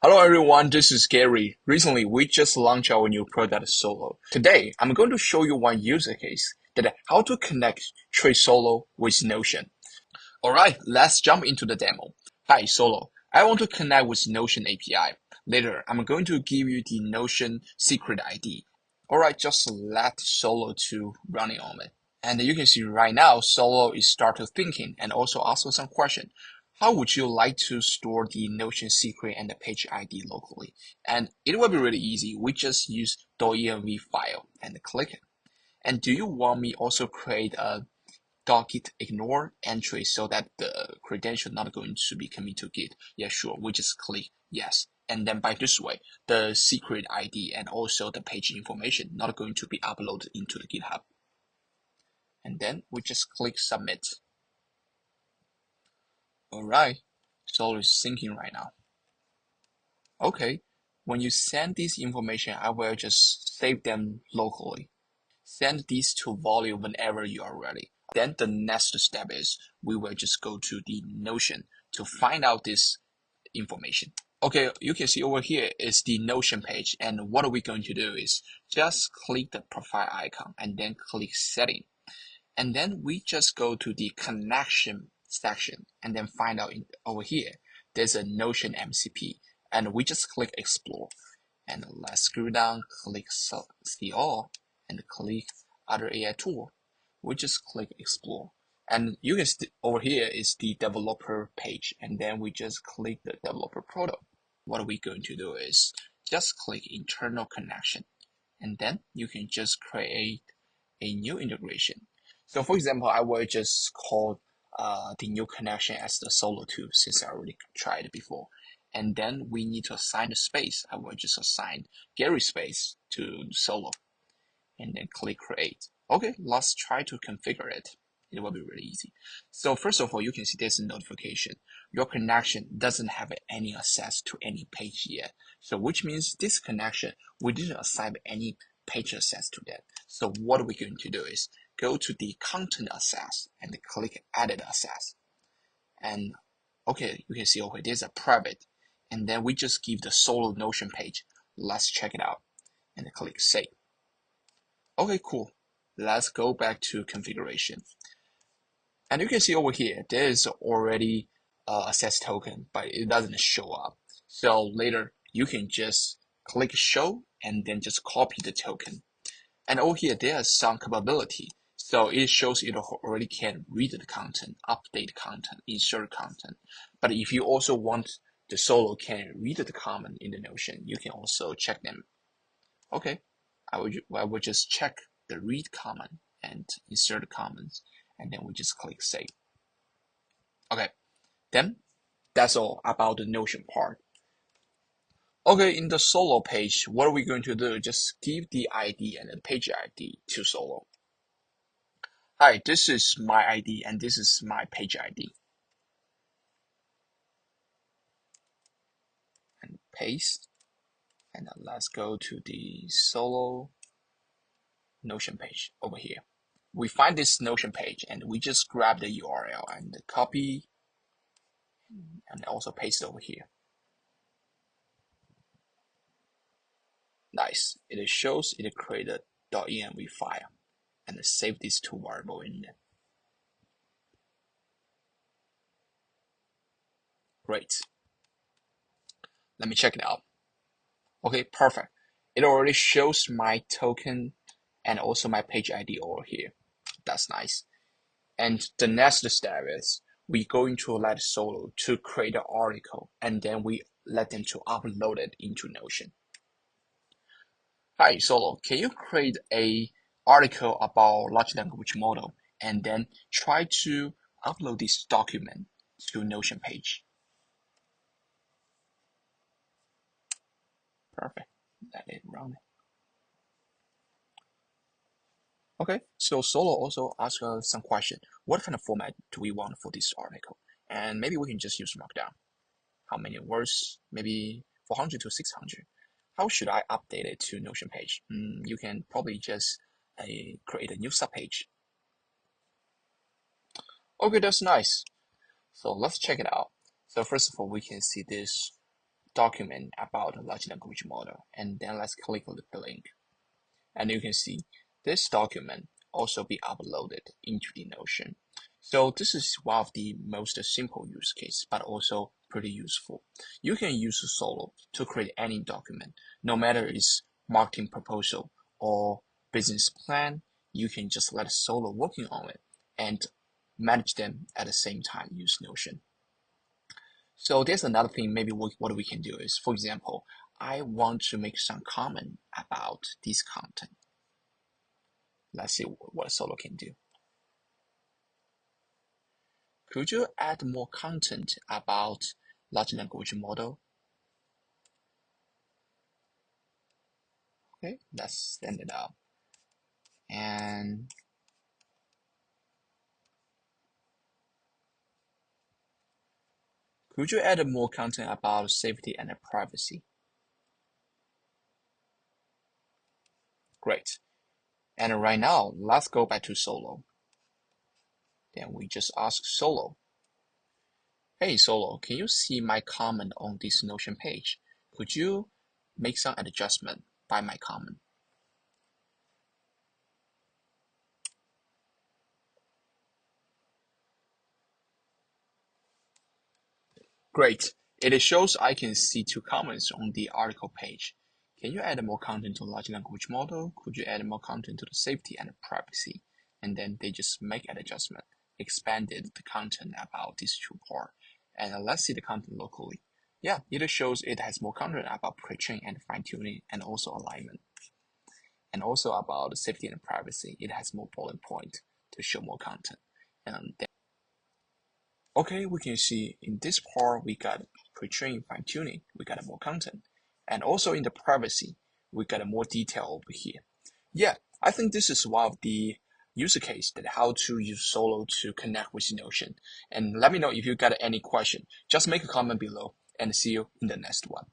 Hello everyone, this is Gary. Recently, we just launched our new product Solo. Today, I'm going to show you one user case that how to connect TRAE Solo with Notion. Alright, let's jump into the demo. Hi Solo, I want to connect with Notion API. Later, I'm going to give you the Notion secret ID. Alright, just let Solo to running on it. And you can see right now, Solo is started thinking and also ask some question. How would you like to store the Notion secret and the page ID locally? And it will be really easy. We just use .env file and click it. And do you want me also create a gitignore entry so that the credential not going to be committed to Git? Yeah, sure. We just click yes. And then by this way, the secret ID and also the page information not going to be uploaded into the GitHub. And then we just click submit. Alright, Solo is syncing right now. Okay, when you send this information, I will just save them locally. Send these to volume whenever you are ready. Then the next step is we will just go to the Notion to find out this information. Okay, you can see over here is the Notion page, and what are we going to do is just click the profile icon and then click setting. And then we just go to the connection section and then find out over here, there's a Notion MCP and we just click explore and let's scroll down, click see all and click other AI tool. We just click explore and you can see over here is the developer page and then we just click the developer product. What we're going to do is just click internal connection and then you can just create a new integration. So for example, I will just call the new connection as the solo tube since I already tried it before. And then we need to assign the space. I will just assign Gary space to solo and then click create. Okay, let's try to configure it. It will be really easy. So first of all, you can see there's a notification. Your connection doesn't have any access to any page yet. So which means this connection, we didn't assign any page access to that. So what we're going to do is go to the content access and click edit access. And okay, you can see over there's a private. And then we just give the solo Notion page. Let's check it out and click save. Okay, cool. Let's go back to configuration. And you can see over here, there is already access token, but it doesn't show up. So later, you can just click show and then just copy the token. And over here, there is some capability. So it shows it already can read the content, update content, insert content. But if you also want the solo can read the comment in the Notion, you can also check them. Okay, I would just check the read comment and insert comments, and then we just click save. Okay, then that's all about the Notion part. Okay, in the solo page, what are we going to do? Just give the ID and the page ID to solo. Hi, this is my ID and this is my page ID. And paste. And then let's go to the solo Notion page over here. We find this Notion page and we just grab the URL and copy and also paste it over here. Nice. It shows it created .env file and save these two variables in there. Great. Let me check it out. Okay, perfect. It already shows my token and also my page ID over here. That's nice. And the next step is we're going to let Solo to create an article and then we let them to upload it into Notion. Hi, Solo, can you create a article about large language model and then try to upload this document to Notion page? Perfect. Let it run. Okay, so Solo also asked us some question. What kind of format do we want for this article? And maybe we can just use Markdown. How many words? Maybe 400 to 600. How should I update it to Notion page? You can probably just create a new subpage. Okay, that's nice. So let's check it out. So first of all, we can see this document about a large language model, and then let's click on the link. And you can see this document also be uploaded into the Notion. So this is one of the most simple use case, but also pretty useful. You can use Solo to create any document, no matter it's marketing proposal or business plan. You can just let Solo working on it and manage them at the same time use Notion. So there's another thing, maybe what we can do is, for example, I want to make some comment about this content. Let's see what Solo can do. Could you add more content about large language model? Okay, let's send it out. And could you add more content about safety and privacy? Great. And right now, let's go back to Solo. Then we just ask Solo, hey Solo, can you see my comment on this Notion page? Could you make some adjustment by my comment? Great. It shows I can see 2 comments on the article page. Can you add more content to large language model? Could you add more content to the safety and privacy? And then they just make an adjustment, expanded the content about these 2 parts. And let's see the content locally. Yeah, it shows it has more content about pre-train and fine-tuning and also alignment. And also about safety and privacy, it has more bullet point to show more content. And then okay, we can see in this part, we got pre-train fine-tuning, we got more content. And also in the privacy, we got more detail over here. Yeah, I think this is one of the user case that how to use Solo to connect with Notion. And let me know if you got any question. Just make a comment below and see you in the next one.